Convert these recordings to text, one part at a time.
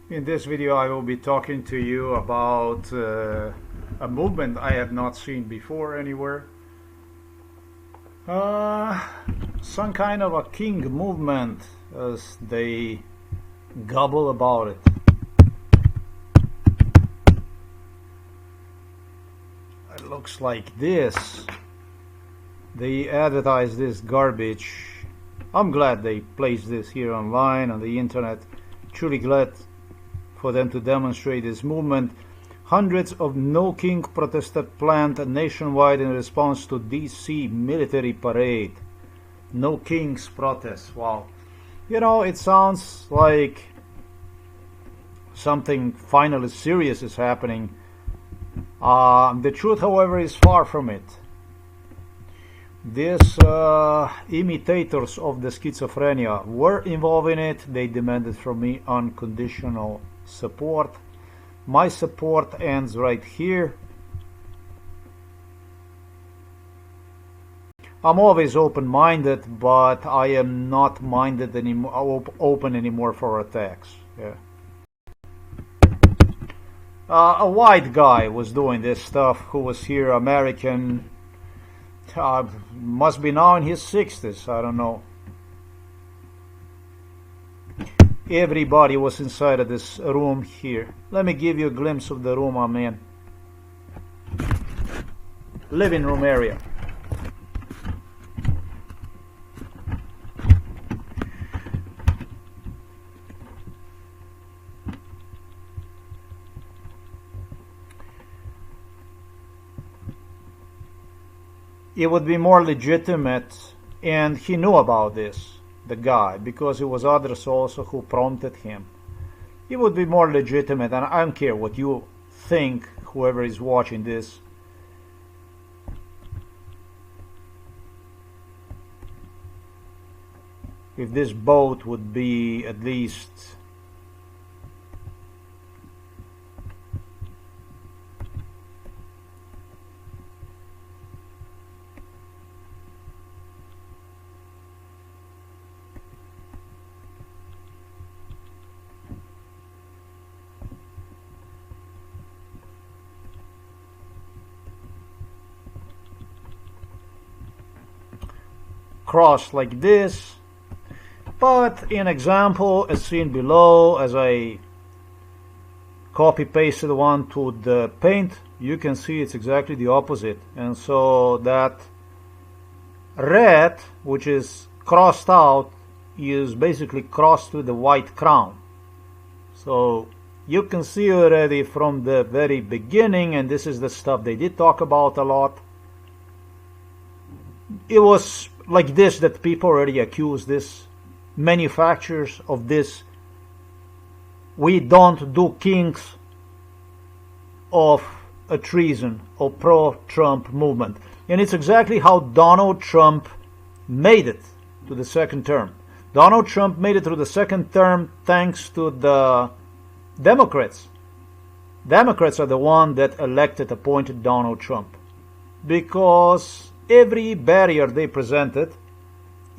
In this video I will be talking to you about a movement I have not seen before anywhere. Some kind of a king movement, as they gobble about it. It looks like this. They advertise this garbage. I'm glad they placed this here online on the internet. Truly glad for them to demonstrate this movement. Hundreds of No King protesters planned nationwide in response to DC military parade. No Kings protest. Wow. You know, it sounds like something finally serious is happening. The truth, however, is far from it. These imitators of the schizophrenia were involved in it. They demanded from me unconditional support. My support ends right here. I'm always open-minded, but I am not minded anymore, open anymore for attacks. Yeah. A white guy was doing this stuff who was here, American. Must be now in his 60s, I don't know. Everybody was inside of this room here. Let me give you a glimpse of the room I'm in. Living room area. It would be more legitimate, and he knew about this, the guy, because it was others also who prompted him. It would be more legitimate, and I don't care what you think, whoever is watching this. If this boat would be at least crossed like this, but in example as seen below, as I copy pasted one to the paint, you can see it's exactly the opposite. And so that red, which is crossed out, is basically crossed with the white crown. So you can see already from the very beginning, and this is the stuff they did talk about a lot, it was like this that people already accused this manufacturers of this "we don't do kings" of a treason or pro-Trump movement. And it's exactly how Donald Trump made it to the second term. Donald Trump made it through the second term thanks to the Democrats. Democrats are the one that appointed Donald Trump, because every barrier they presented,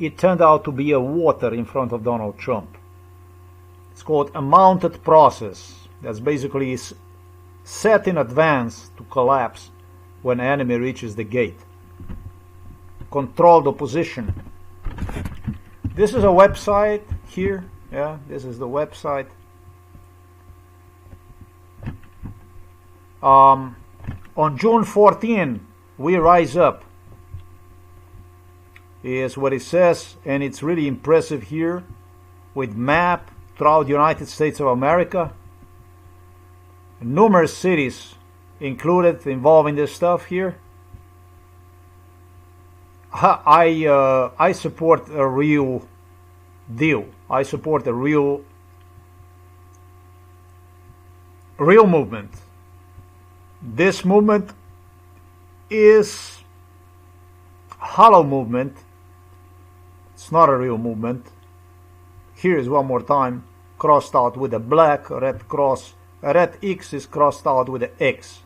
it turned out to be a water in front of Donald Trump. It's called a mounted process. That's basically set in advance to collapse when an enemy reaches the gate. Controlled opposition. This is a website here. Yeah, this is the website. On June 14, we rise up, is what it says, and it's really impressive here with map throughout the United States of America. Numerous cities included involving this stuff here. I support a real deal. I support a real movement. This movement is a hollow movement. It's not a real movement. Here is one more time, crossed out with a black red cross. A red X is crossed out with an X.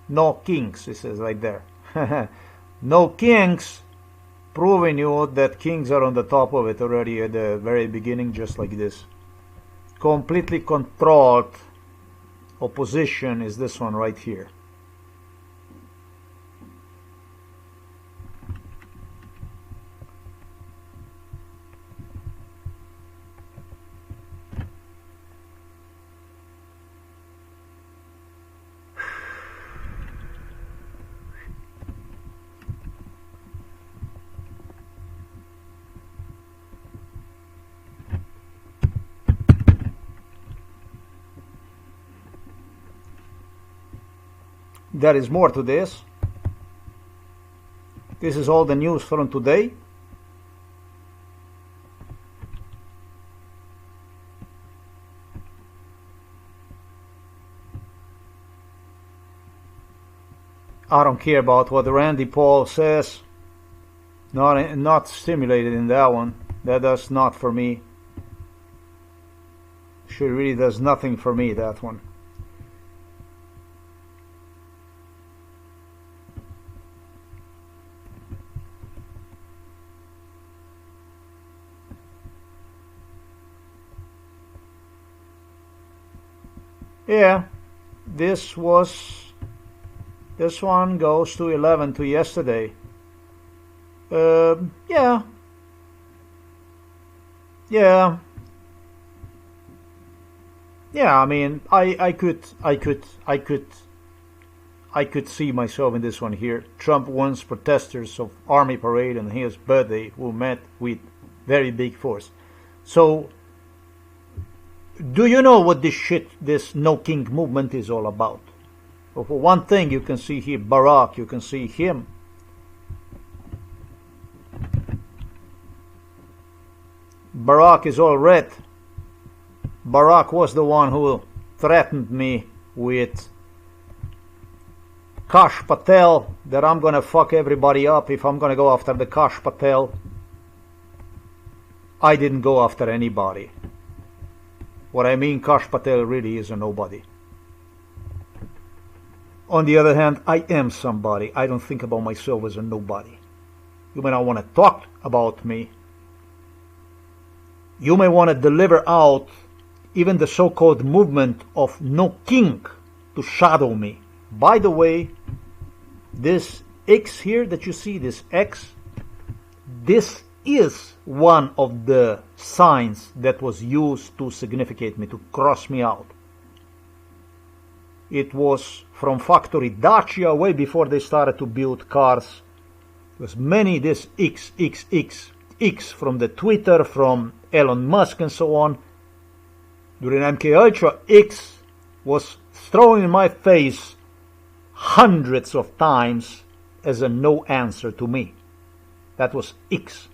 No kings, it says right there. No kings, proving you that kings are on the top of it already at the very beginning, just like this. completely controlled opposition is this one right here. There is more to this. This is all the news from today. I don't care about what Randy Paul says. Not stimulated in that one. That does not for me. She really does nothing for me, that one. Yeah, this one goes to 11 to yesterday. Yeah. I mean, I could see myself in this one here. Trump wants protesters of Army Parade on his birthday who met with very big force. So, do you know what this No King movement is all about? Well, for one thing, you can see here Barack, you can see him. Barack is all red. Barack was the one who threatened me with Kash Patel, that I'm gonna fuck everybody up if I'm gonna go after the Kash Patel. I didn't go after anybody. What I mean, Kash Patel really is a nobody. On the other hand, I am somebody. I don't think about myself as a nobody. You may not want to talk about me. You may want to deliver out even the so-called movement of No King to shadow me. By the way, this X here that you see, this X, this is one of the signs that was used to significate me, to cross me out. It was from factory Dacia way before they started to build cars. There was many this X from the Twitter, from Elon Musk and so on. During MK Ultra, X was thrown in my face hundreds of times as a no answer to me. That was X.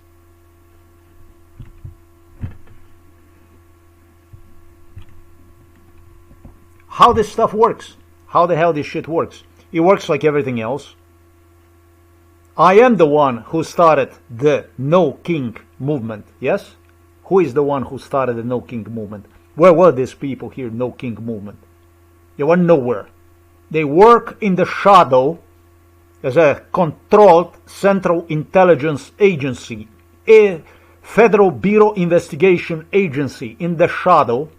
How this stuff works, how the hell this shit works. It works like everything else. I am the one who started the No King movement, yes? Who is the one who started the No King movement? Where were these people here, No King movement? They were nowhere. They work in the shadow as a controlled Central Intelligence Agency, a Federal Bureau Investigation Agency in the shadow,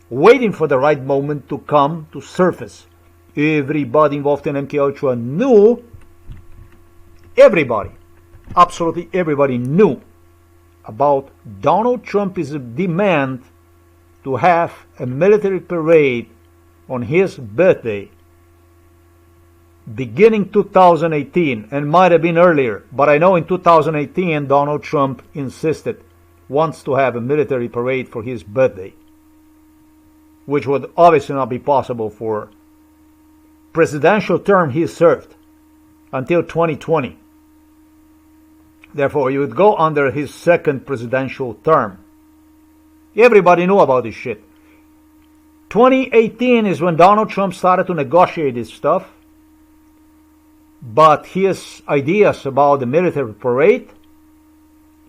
waiting for the right moment to come to surface. Everybody involved in MK Ultra knew, everybody, absolutely everybody knew about Donald Trump's demand to have a military parade on his birthday beginning 2018, and might have been earlier, but I know in 2018 Donald Trump insisted, wants to have a military parade for his birthday, which would obviously not be possible for presidential term he served until 2020. Therefore, he would go under his second presidential term. Everybody knew about this shit. 2018 is when Donald Trump started to negotiate this stuff, but his ideas about the military parade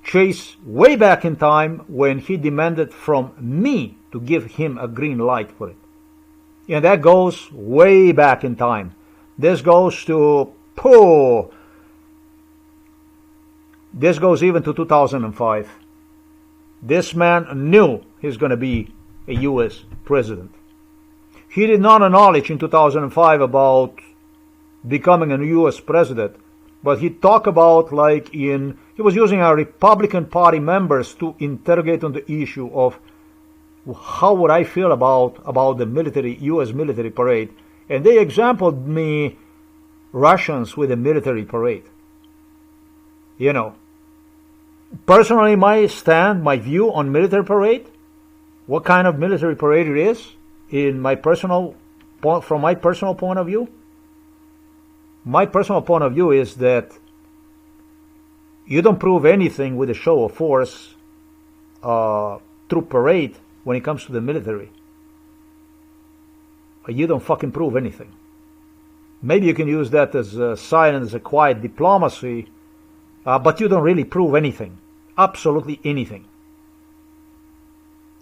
chase way back in time when he demanded from me to give him a green light for it. And that goes way back in time. This goes to, this goes even to 2005. This man knew he's going to be a U.S. president. He did not acknowledge in 2005 about becoming a U.S. president, but he talked about he was using our Republican Party members to interrogate on the issue of how would I feel about the U.S. military parade, and they exampled me Russians with a military parade. Personally, my view on military parade, what kind of military parade it is, from my personal point of view. My personal point of view is that you don't prove anything with a show of force through parade when it comes to the military. You don't fucking prove anything. Maybe you can use that as a silent, as a quiet diplomacy, but you don't really prove anything. Absolutely anything.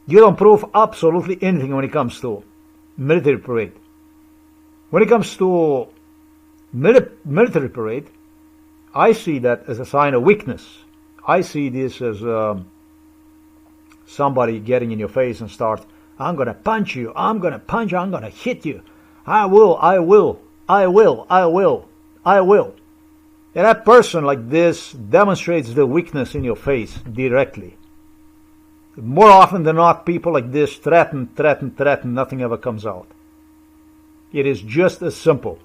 You don't prove absolutely anything when it comes to military parade. When it comes to military parade, I see that as a sign of weakness. I see this as somebody getting in your face and start, I'm going to punch you, I'm going to hit you. I will. And that person like this demonstrates the weakness in your face directly. More often than not, people like this threaten, nothing ever comes out. It is just as simple.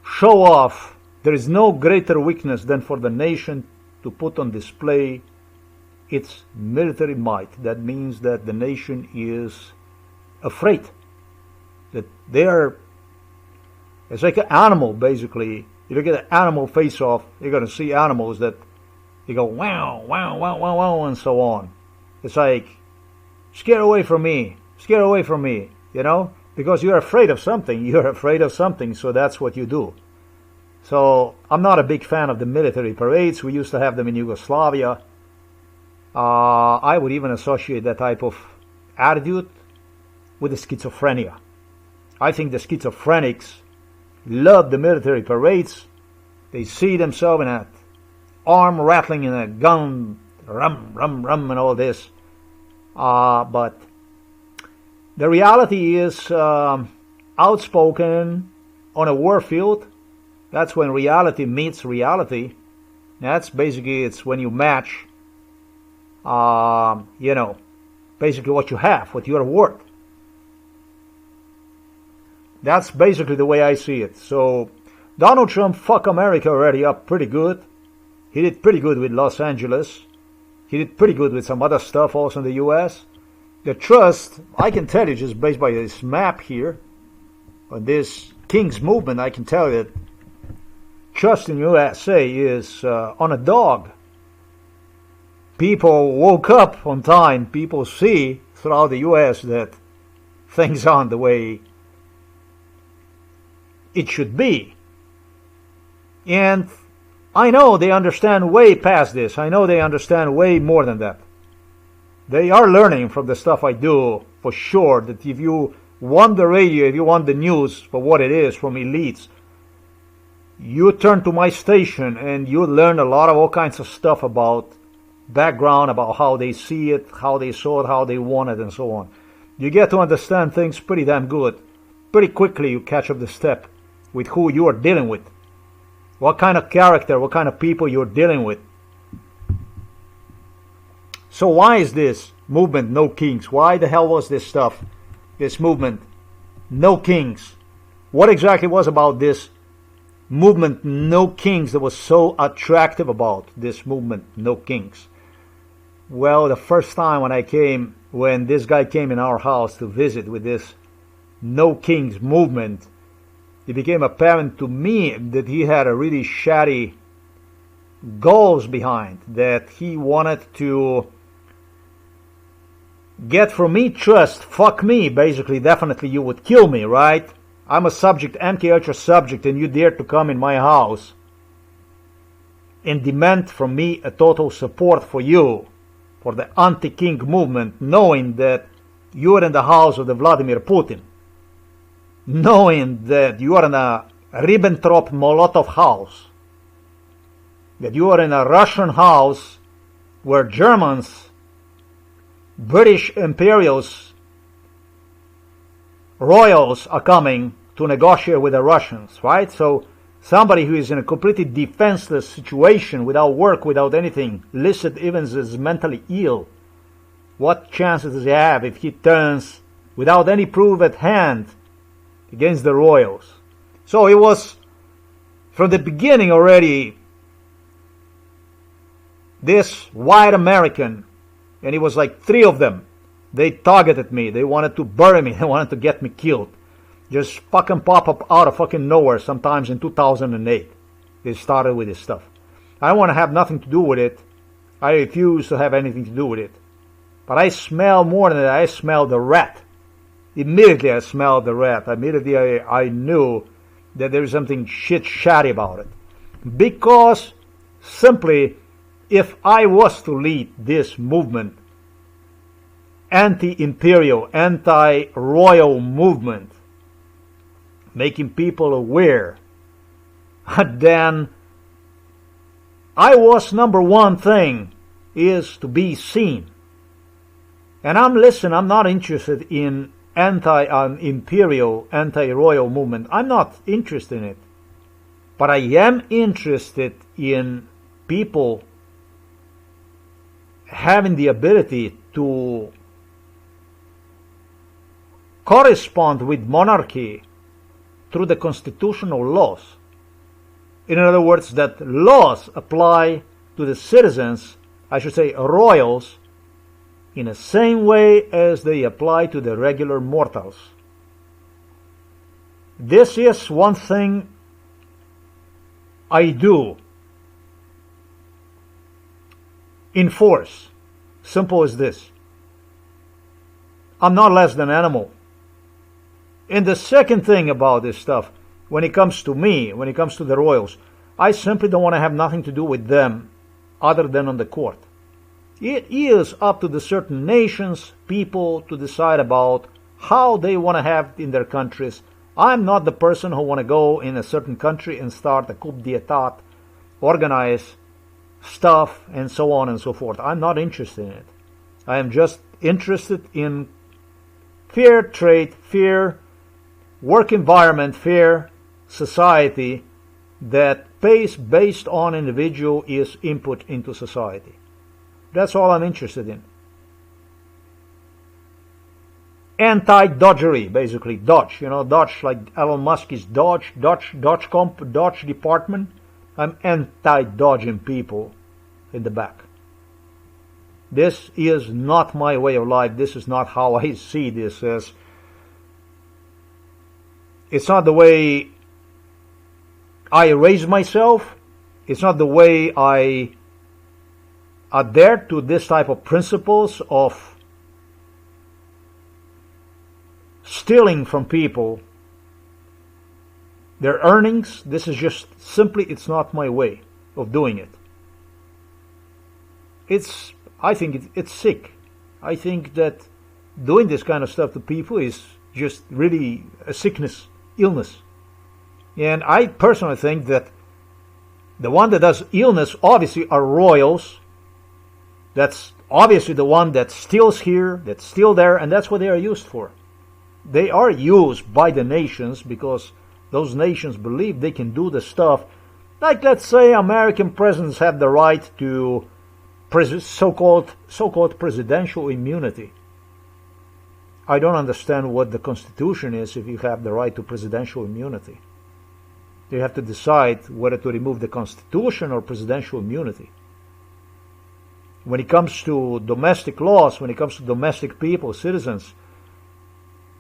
Show off. There is no greater weakness than for the nation to put on display its military might. That means that the nation is afraid. That they are, it's like an animal basically. If you get an animal face off, you're going to see animals that they go wow, wow, wow, wow, wow, and so on. It's like, scare away from me, because you're afraid of something, so that's what you do. So I'm not a big fan of the military parades. We used to have them in Yugoslavia. I would even associate that type of attitude with the schizophrenia. I think the schizophrenics love the military parades. They see themselves in a arm rattling in a gun, rum, and all this. But the reality is outspoken on a war field. That's when reality meets reality. That's basically, it's when you match, basically what you have, what you're worth. That's basically the way I see it. So Donald Trump fucked America already up pretty good. He did pretty good with Los Angeles. He did pretty good with some other stuff also in the U.S. The trust, I can tell you just based by this map here, on this King's movement, I can tell you that trust in USA is on a dog. People woke up on time. People see throughout the U.S. that things aren't the way it should be. And I know they understand way past this. I know they understand way more than that. They are learning from the stuff I do, for sure, that if you want the radio, if you want the news for what it is from elites, you turn to my station and you learn a lot of all kinds of stuff about background, about how they see it, how they saw it, how they want it, and so on. You get to understand things pretty damn good. Pretty quickly you catch up the step with who you are dealing with. What kind of character, what kind of people you're dealing with. So why is this movement No Kings? Why the hell was this stuff, this movement No Kings? What exactly was about this movement No Kings that was so attractive about this movement No Kings? Well, the first time when this guy came in our house to visit with this No Kings movement, it became apparent to me that he had a really shady goals behind, that he wanted to get from me trust, fuck me, basically, definitely you would kill me, right? I'm a subject, MK Ultra subject, and you dare to come in my house and demand from me a total support for you, for the anti-king movement, knowing that you are in the house of the Vladimir Putin, knowing that you are in a Ribbentrop-Molotov house, that you are in a Russian house where Germans British imperials, royals are coming to negotiate with the Russians, right? So somebody who is in a completely defenseless situation, without work, without anything, listed even as mentally ill, what chances does he have if he turns without any proof at hand against the royals? So it was from the beginning already this white American, and it was like 3 of them. They targeted me. They wanted to bury me. They wanted to get me killed. Just fucking pop up out of fucking nowhere sometimes in 2008. They started with this stuff. I don't want to have nothing to do with it. I refuse to have anything to do with it. But I smell more than that. I smell the rat. Immediately I smelled the rat. Immediately I knew that there was something shit shatty about it. Because simply, if I was to lead this movement, anti-imperial, anti-royal movement, making people aware, then I was number one thing is to be seen. And I'm not interested in anti-imperial, anti-royal movement. I'm not interested in it. But I am interested in people having the ability to correspond with monarchy through the constitutional laws. In other words, that laws apply to the citizens, I should say royals, in the same way as they apply to the regular mortals. This is one thing I do enforce. Simple as this. I'm not less than animal. And the second thing about this stuff, when it comes to me, when it comes to the royals, I simply don't want to have nothing to do with them other than on the court. It is up to the certain nations, people, to decide about how they want to have in their countries. I'm not the person who want to go in a certain country and start a coup d'etat, organize stuff, and so on and so forth. I'm not interested in it. I am just interested in fair trade, fair work environment, fair society that pays based on individual is input into society. That's all I'm interested in. Anti-dodgery, basically. Dodge, Dodge, like Elon Musk is Dodge department. I'm anti-dodging people in the back. This is not my way of life. This is not how I see this as. It's not the way I raise myself. It's not the way I adhere to this type of principles of stealing from people their earnings. This is just simply, it's not my way of doing it. I think it's sick. I think that doing this kind of stuff to people is just really a sickness, illness. And I personally think that the one that does illness obviously are royals. That's obviously the one that steals here, that's still there, and that's what they are used for. They are used by the nations because those nations believe they can do the stuff. Like, let's say American presidents have the right to so-called presidential immunity. I don't understand what the Constitution is if you have the right to presidential immunity. You have to decide whether to remove the Constitution or presidential immunity. When it comes to domestic laws, when it comes to domestic people, citizens,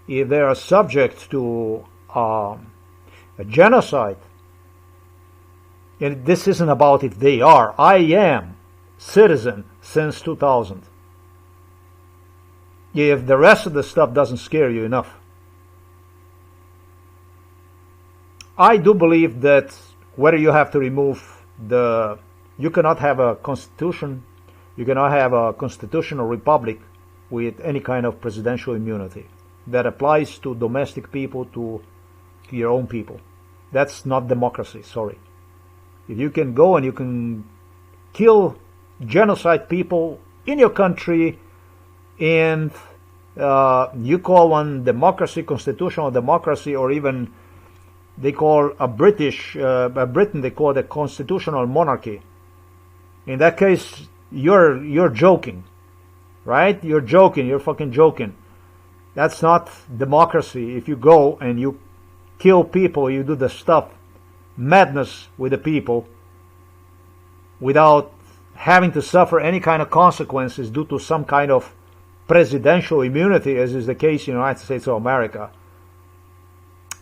if they are subject to a genocide, and this isn't about if they are, I am citizen since 2000. If the rest of the stuff doesn't scare you enough. I do believe that whether you have to remove you cannot have a constitution, you cannot have a constitutional republic with any kind of presidential immunity. That applies to domestic people, to your own people. That's not democracy, sorry. If you can go and you can kill, genocide people in your country and you call one democracy, constitutional democracy, or even they call a Britain, they call it a constitutional monarchy. In that case, you're joking, right? You're joking. You're fucking joking. That's not democracy. If you go and you kill people, you do the stuff, madness with the people, without having to suffer any kind of consequences due to some kind of presidential immunity, as is the case in the United States of America.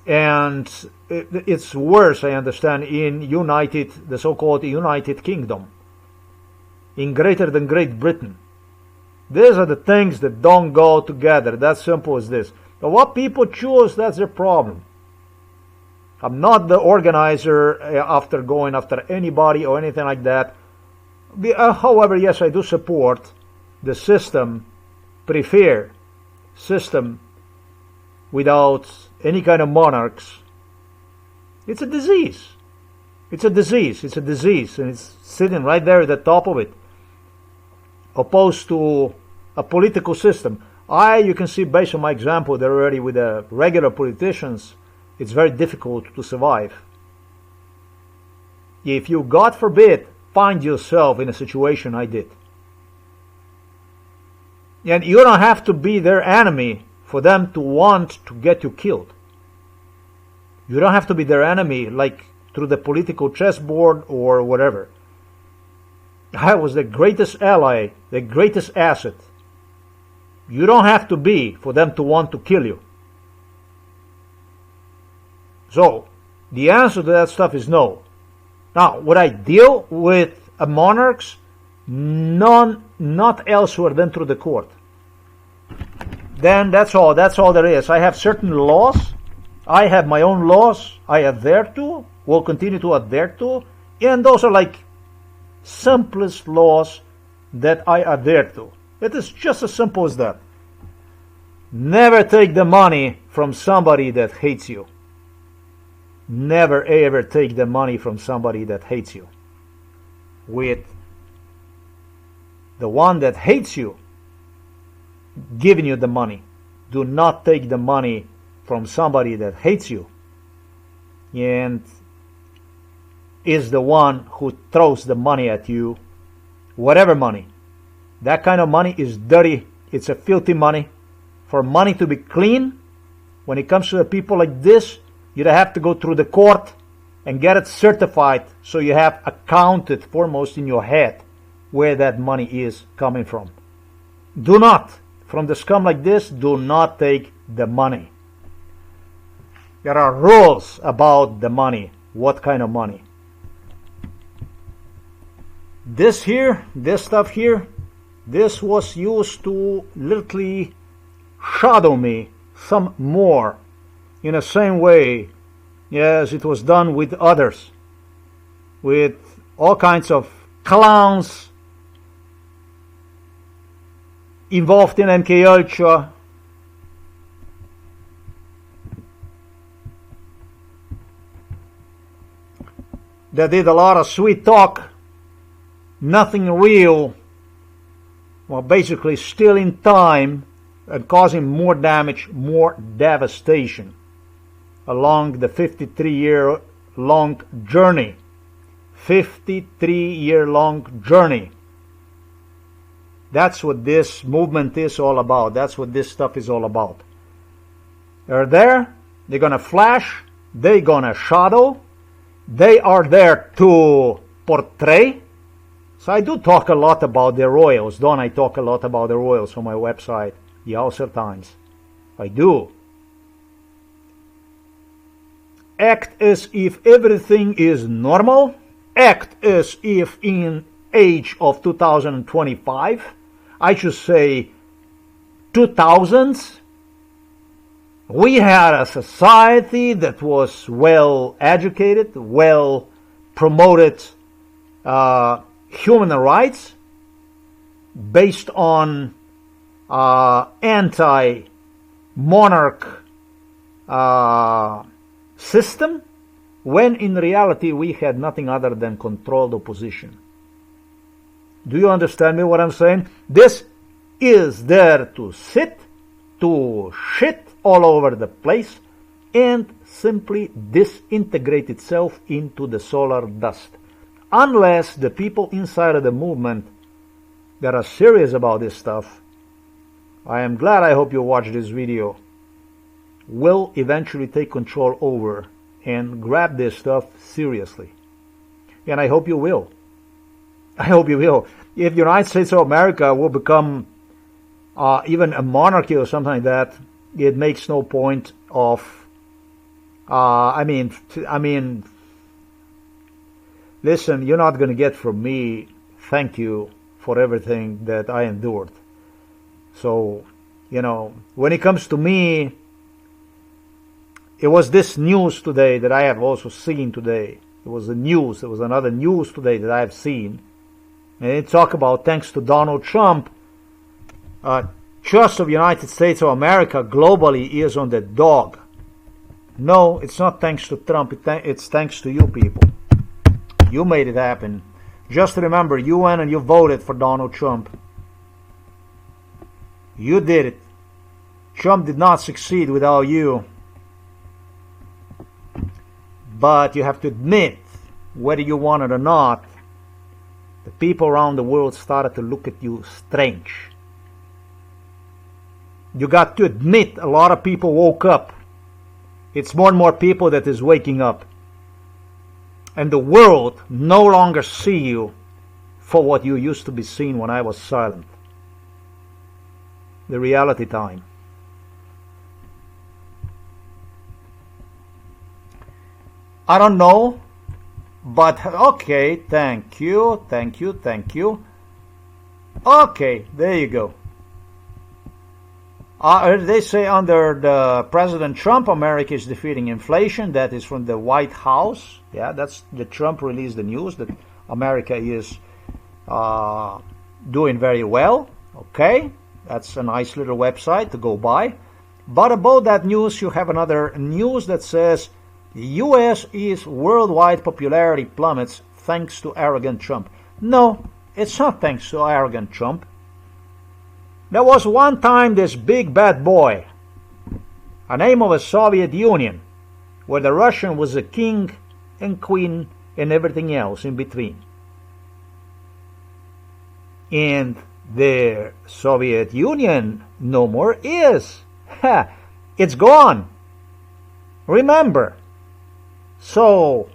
And it's worse, I understand, in the so-called United Kingdom, in greater than Great Britain. These are the things that don't go together. That's simple as this. But what people choose, that's their problem. I'm not the organizer after going after anybody or anything like that. However, yes, I do support the system, prefer system without any kind of monarchs. It's a disease. It's a disease. It's a disease, and it's sitting right there at the top of it, opposed to a political system. You can see based on my example that already with the regular politicians, it's very difficult to survive. If you, God forbid, find yourself in a situation I did, and you don't have to be their enemy for them to want to get you killed. You don't have to be their enemy like through the political chessboard or whatever. I was the greatest ally, the greatest asset. You don't have to be for them to want to kill you. So, the answer to that stuff is no. Now, would I deal with monarchs? Not elsewhere than through the court. Then that's all there is. I have certain laws. I have my own laws I adhere to, will continue to adhere to, and those are like simplest laws that I adhere to. It is just as simple as that. Never take the money from somebody that hates you. Never ever take the money from somebody that hates you. With the one that hates you giving you the money, do not take the money from somebody that hates you and is the one who throws the money at you, whatever money. That kind of money is dirty. It's a filthy money. For money to be clean, when it comes to the people like this, you'd have to go through the court and get it certified so you have accounted foremost in your head where that money is coming from. Do not, from the scum like this, do not take the money. There are rules about the money. What kind of money? This here, this stuff here, this was used to literally shadow me some more in the same way as it was done with others, with all kinds of clowns involved in MK Ultra, that did a lot of sweet talk, nothing real, well, basically stealing time and causing more damage, more devastation along the 53-year-long journey. 53-year-long journey. That's what this movement is all about. That's what this stuff is all about. They're there. They're going to flash. They're going to shadow. They are there to portray. So I do talk a lot about the royals, don't I? Talk a lot about the royals on my website, the Ulster Times. I do. Act as if everything is normal. Act as if in age of 2025, I should say 2000s, we had a society that was well educated, well promoted human rights based on anti-monarch system, when in reality we had nothing other than controlled opposition. Do you understand me what I'm saying? This is there to sit, to shit all over the place, and simply disintegrate itself into the solar dust. Unless the people inside of the movement that are serious about this stuff, I am glad, I hope you watch this video, will eventually take control over and grab this stuff seriously. And I hope you will. I hope you will. If the United States of America will become even a monarchy or something like that, it makes no point of, I mean, listen, you're not going to get from me, thank you for everything that I endured. So, you know, when it comes to me, it was this news today that I have also seen today. It was the news. There was another news today that I have seen. And they talk about, thanks to Donald Trump, trust of the United States of America globally is on the dog. No, it's not thanks to Trump. It's thanks to you people. You made it happen. Just remember, you went and you voted for Donald Trump. You did it. Trump did not succeed without you. But you have to admit, whether you want it or not, the people around the world started to look at you strange. You got to admit, a lot of people woke up. It's more and more people that is waking up. And the world no longer see you for what you used to be seen when I was silent. The reality time. I don't know, but okay, thank you. Okay, there you go. They say under the President Trump, America is defeating inflation. That is from the White House. Yeah, that's the Trump released the news that America is doing very well. Okay, that's a nice little website to go by. But about that news, you have another news that says U.S. is worldwide popularity plummets thanks to arrogant Trump. No, it's not thanks to arrogant Trump. There was one time this big bad boy, a name of a Soviet Union, where the Russian was a king and queen and everything else in between. And the Soviet Union no more is. It's gone. Remember. So,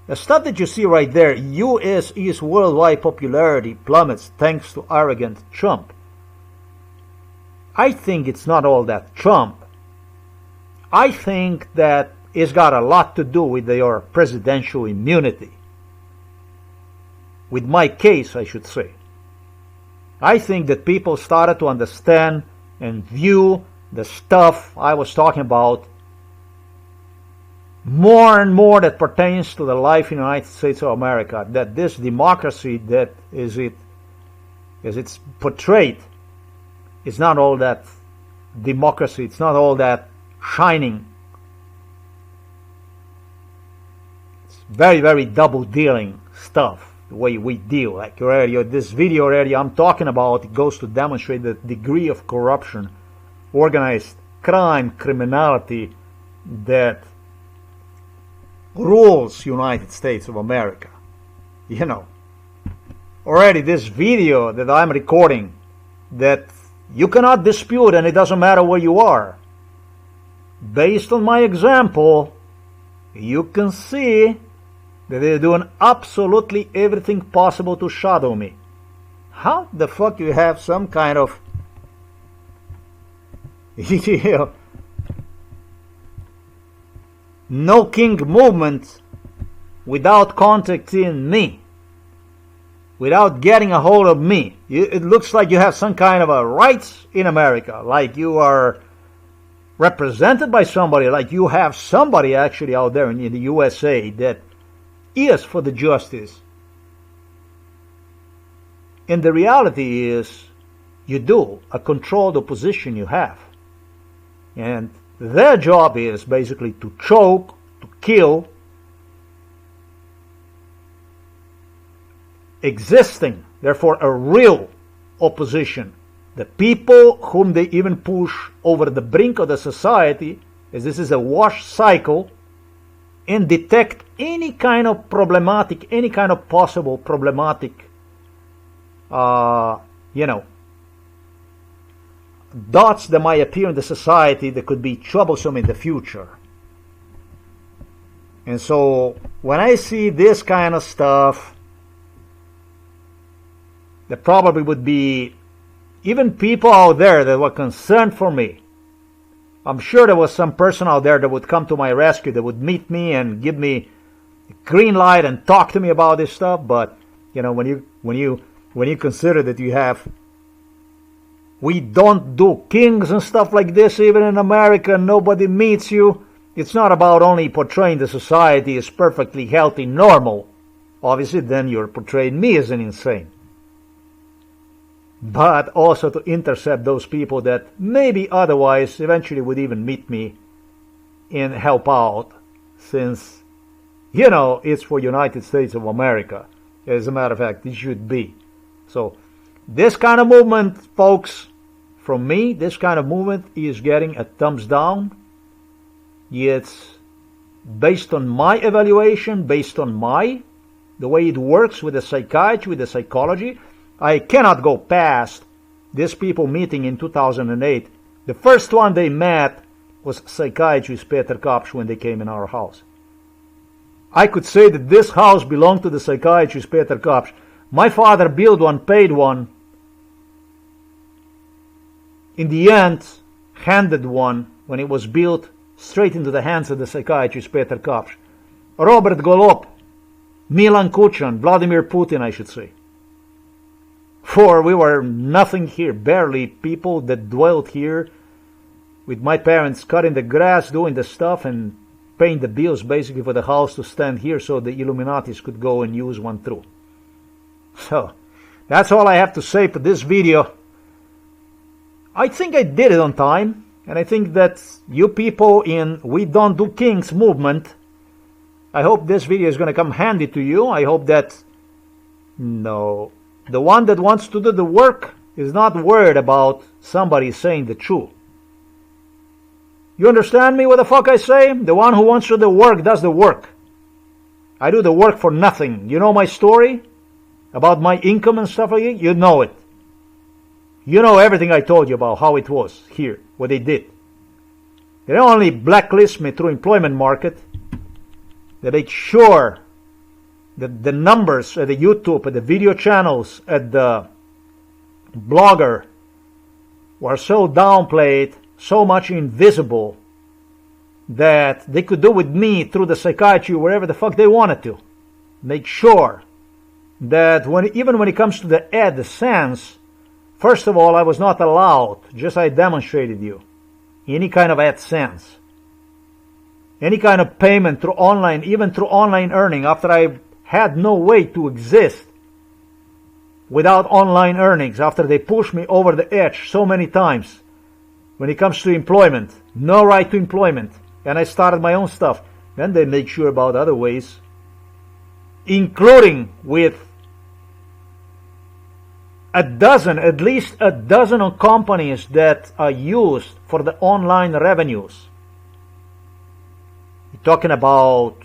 the stuff that you see right there, U.S. is worldwide popularity plummets thanks to arrogant Trump. I think it's not all that Trump. I think that it's got a lot to do with your presidential immunity. With my case, I should say. I think that people started to understand and view the stuff I was talking about more and more that pertains to the life in the United States of America, that this democracy that is it's portrayed, it's not all that democracy, it's not all that shining. It's very, very double-dealing stuff, the way we deal. Like already, this video already I'm talking about, it goes to demonstrate the degree of corruption, organized crime, criminality that rules United States of America. You know, already this video that I'm recording, that you cannot dispute, and it doesn't matter where you are. Based on my example, you can see that they're doing absolutely everything possible to shadow me. How the fuck you have some kind of no king movement without contacting me, without getting a hold of me? It looks like you have some kind of a rights in America, like you are represented by somebody, like you have somebody actually out there in the USA that is for the justice. And the reality is, you do a controlled opposition you have. And their job is basically to choke, to kill existing, therefore a real opposition The people whom they even push over the brink of the society, as this is a wash cycle, and detect any kind of problematic, any kind of possible problematic, dots that might appear in the society that could be troublesome in the future. And so when I see this kind of stuff, there probably would be even people out there that were concerned for me. I'm sure there was some person out there that would come to my rescue, that would meet me and give me a green light and talk to me about this stuff. But when you consider that you have, we don't do kings and stuff like this even in America, nobody meets you. It's not about only portraying the society as perfectly healthy, normal. Obviously, then you're portraying me as an insane. But also to intercept those people that maybe otherwise eventually would even meet me and help out, since, it's for United States of America. As a matter of fact, it should be. So, this kind of movement, folks, from me, this kind of movement is getting a thumbs down. It's based on my evaluation, based on the way it works with the psychiatry, with the psychology. I cannot go past these people meeting in 2008. The first one they met was psychiatrist Peter Kapsch when they came in our house. I could say that this house belonged to the psychiatrist Peter Kapsch. My father built one, paid one. In the end, handed one when it was built straight into the hands of the psychiatrist Peter Kapsch. Robert Golub, Milan Kuchan, Vladimir Putin, I should say. For we were nothing here, barely people that dwelled here with my parents cutting the grass, doing the stuff, and paying the bills basically for the house to stand here so the Illuminatis could go and use one through. So, that's all I have to say for this video. I think I did it on time, and I think that you people in We Don't Do Kings movement, I hope this video is going to come handy to you. I hope that, the one that wants to do the work is not worried about somebody saying the truth. You understand me what the fuck I say? The one who wants to do the work does the work. I do the work for nothing. You know my story? About my income and stuff like that? You know it. You know everything I told you about how it was here, what they did. They don't only blacklist me through employment market, they make sure the numbers at the YouTube, at the video channels, at the Blogger were so downplayed, so much invisible, that they could do with me through the psychiatry wherever the fuck they wanted to. Make sure that even when it comes to the AdSense, first of all, I was not allowed, just I demonstrated you, any kind of AdSense. Any kind of payment through online, even through online earning, after I had no way to exist without online earnings, after they pushed me over the edge so many times when it comes to employment, no right to employment, and I started my own stuff. Then they make sure about other ways, including with at least a dozen of companies that are used for the online revenues. You're talking about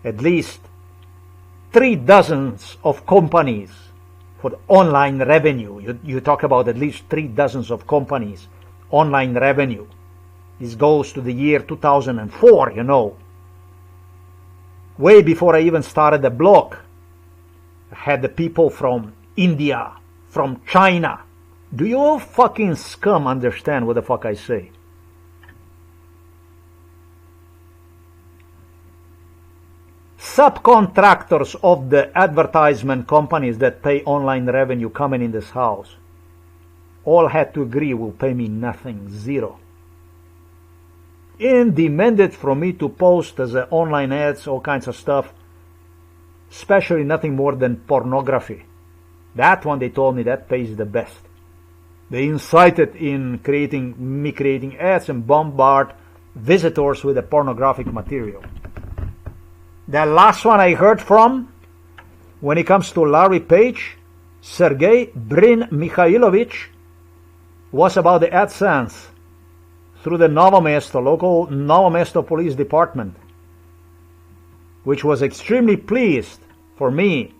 at least 3 dozens of companies for the online revenue. You talk about at least 3 dozens of companies, online revenue. This goes to the year 2004, Way before I even started the blog. I had the people from India, from China. Do you fucking scum understand what the fuck I say? Subcontractors of the advertisement companies that pay online revenue coming in this house all had to agree will pay me nothing, zero. And demanded from me to post as online ads, all kinds of stuff, especially nothing more than pornography. That one, they told me, that pays the best. They incited in creating ads and bombard visitors with the pornographic material. The last one I heard from, when it comes to Larry Page, Sergey Brin Mikhailovich, was about the AdSense through the Novo Mesto, local Novo Mesto Police Department, which was extremely pleased for me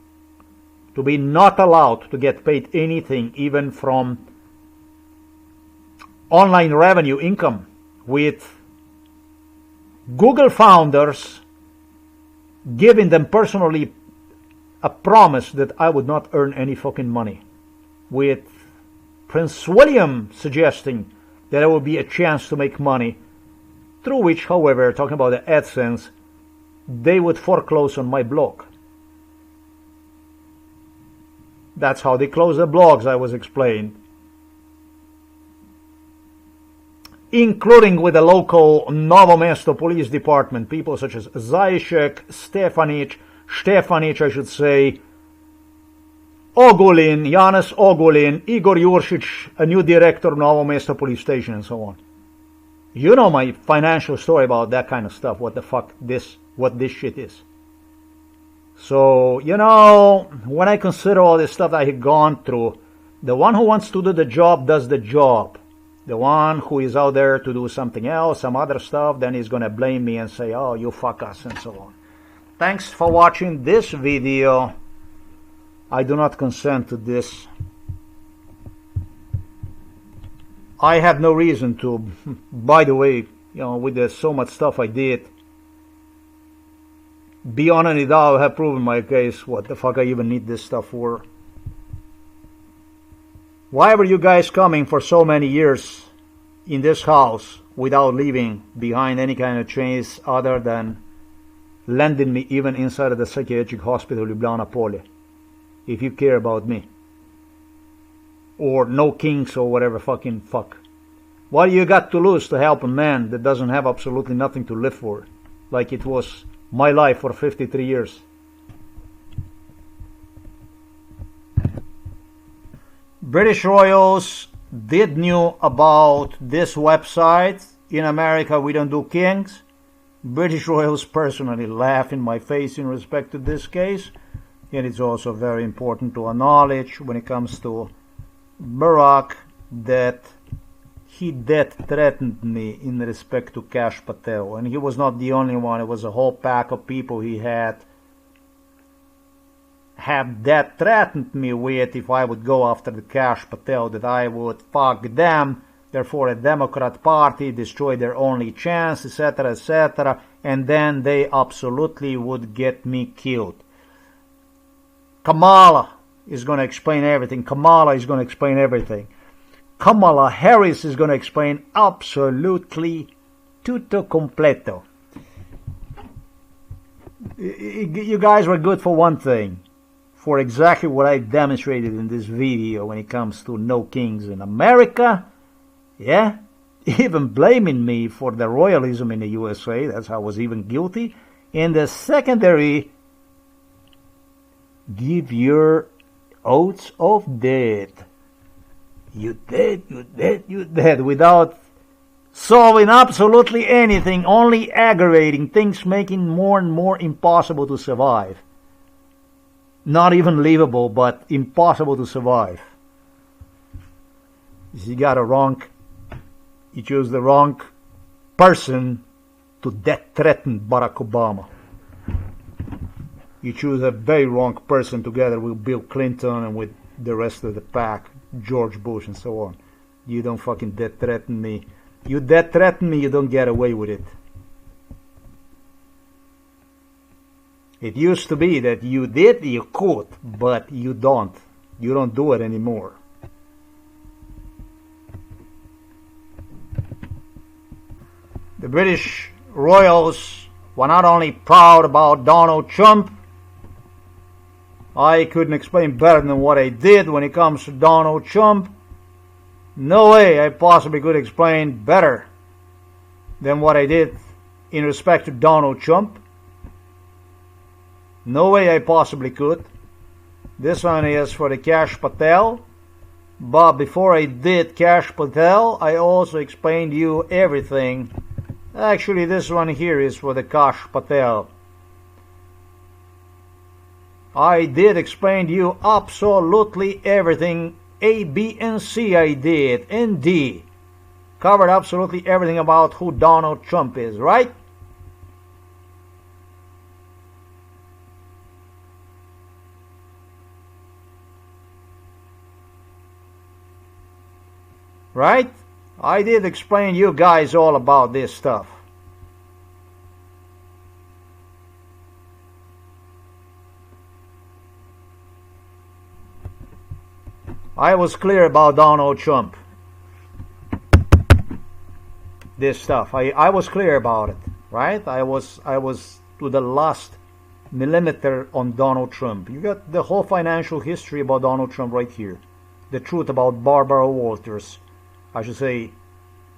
to be not allowed to get paid anything, even from online revenue income, with Google founders giving them personally a promise that I would not earn any fucking money, with Prince William suggesting that there would be a chance to make money, through which, however, talking about the AdSense, they would foreclose on my blog. That's how they close the blogs, I was explained. Including with the local Novo Mesto Police Department, people such as Zajcek, Stefanic, I should say, Ogulin, Janez Ogulin, Igor Jursic, a new director of Novo Mesto Police Station, and so on. You know my financial story about that kind of stuff, what this shit is. So, you know, when I consider all this stuff I have gone through, the one who wants to do the job does the job. The one who is out there to do something else, some other stuff, then he's going to blame me and say, oh, you fuck us, and so on. Thanks for watching this video. I do not consent to this. I have no reason to. By the way, you know, with so much stuff I did, beyond any doubt, I have proven my case. What the fuck I even need this stuff for? Why were you guys coming for so many years in this house without leaving behind any kind of chains other than landing me even inside of the psychiatric hospital Ljubljana Polje, if you care about me? Or no kings or whatever fucking fuck. What do you got to lose to help a man that doesn't have absolutely nothing to live for, like it was my life for 53 years? British royals did knew about this website. In America we don't do kings. British royals personally laugh in my face in respect to this case, and it's also very important to acknowledge when it comes to Barack that he death threatened me in respect to Kash Patel, and he was not the only one. It was a whole pack of people he had that threatened me with if I would go after the Kash Patel, that I would fuck them, therefore a Democrat Party, destroy their only chance, etc., etc., and then they absolutely would get me killed. Kamala is going to explain everything. Kamala is going to explain everything. Kamala Harris is going to explain absolutely tutto completo. You guys were good for one thing, for exactly what I demonstrated in this video when it comes to no kings in America. Yeah, even blaming me for the royalism in the USA, that's how I was even guilty. In the secondary, give your oaths of death. You dead, without solving absolutely anything, only aggravating things, making more and more impossible to survive. Not even livable, but impossible to survive. You got a wrong, you chose the wrong person to death threaten Barack Obama. You choose a very wrong person together with Bill Clinton and with the rest of the pack, George Bush and so on. You don't fucking death threaten me. You death threaten me, you don't get away with it. It used to be that you did, you could, but you don't. You don't do it anymore. The British royals were not only proud about Donald Trump. I couldn't explain better than what I did when it comes to Donald Trump. No way I possibly could explain better than what I did in respect to Donald Trump. No way I possibly could. This one is for the Kash Patel. But before I did Kash Patel, I also explained to you everything. Actually, this one here is for the Kash Patel. I did explain to you absolutely everything A, B, and C I did, and D. Covered absolutely everything about who Donald Trump is, right? Right? I did explain you guys all about this stuff. I was clear about Donald Trump. This stuff. I was clear about it, right? I was to the last millimeter on Donald Trump. You got the whole financial history about Donald Trump right here. The truth about Barbara Walters. I should say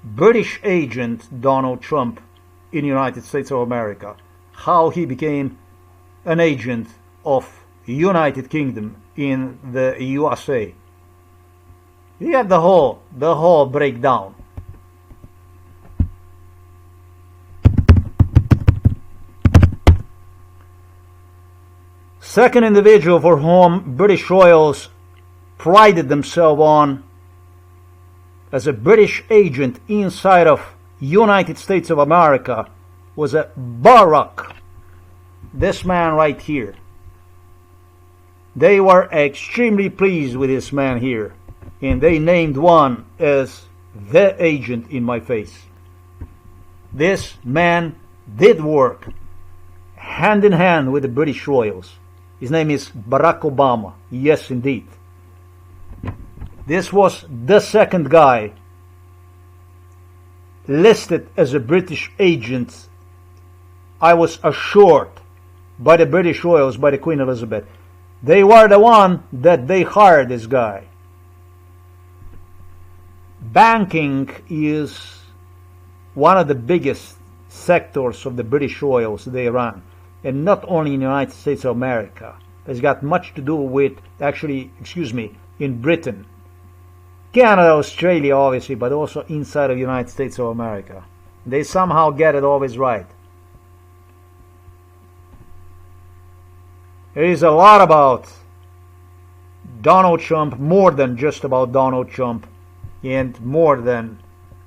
British agent Donald Trump in the United States of America. How he became an agent of United Kingdom in the USA. You got the whole breakdown. Second individual for whom British royals prided themselves on as a British agent inside of United States of America was a Barack. This man right here. They were extremely pleased with this man here, and they named one as the agent in my face. This man did work hand in hand with the British royals. His name is Barack Obama. Yes, indeed. This was the second guy listed as a British agent. I was assured by the British royals, by the Queen Elizabeth. They were the one that they hired this guy. Banking is one of the biggest sectors of the British royals they run. And not only in the United States of America. It's got much to do with, in Britain. Canada, Australia, obviously, but also inside of the United States of America. They somehow get it always right. There is a lot about Donald Trump, more than just about Donald Trump, and more than,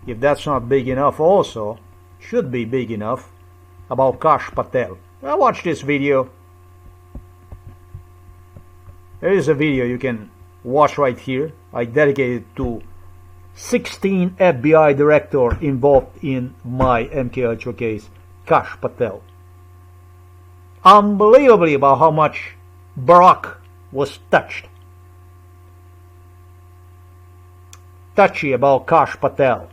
if that's not big enough also, should be big enough, about Kash Patel. Now watch this video. There is a video you can watch right here. I dedicated to 16 FBI director involved in my MK Ultra case, Kash Patel. Unbelievably about how much Barack was touched. Touchy about Kash Patel.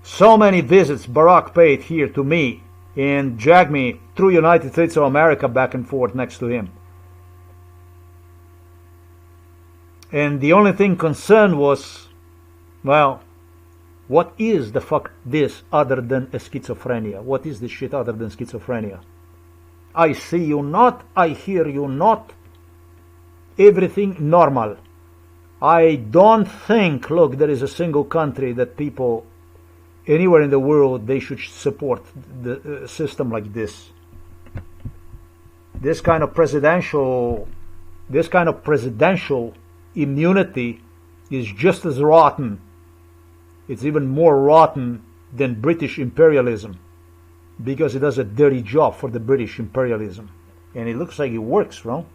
So many visits Barack paid here to me and dragged me through United States of America back and forth next to him. And the only thing concerned was, well, what is the fuck this other than a schizophrenia? What is this shit other than schizophrenia? I see you not, I hear you not, everything normal. I don't think, look, there is a single country that people anywhere in the world, they should support the system like this. This kind of presidential immunity is just as rotten. It's even more rotten than British imperialism, because it does a dirty job for the British imperialism. And it looks like it works, bro.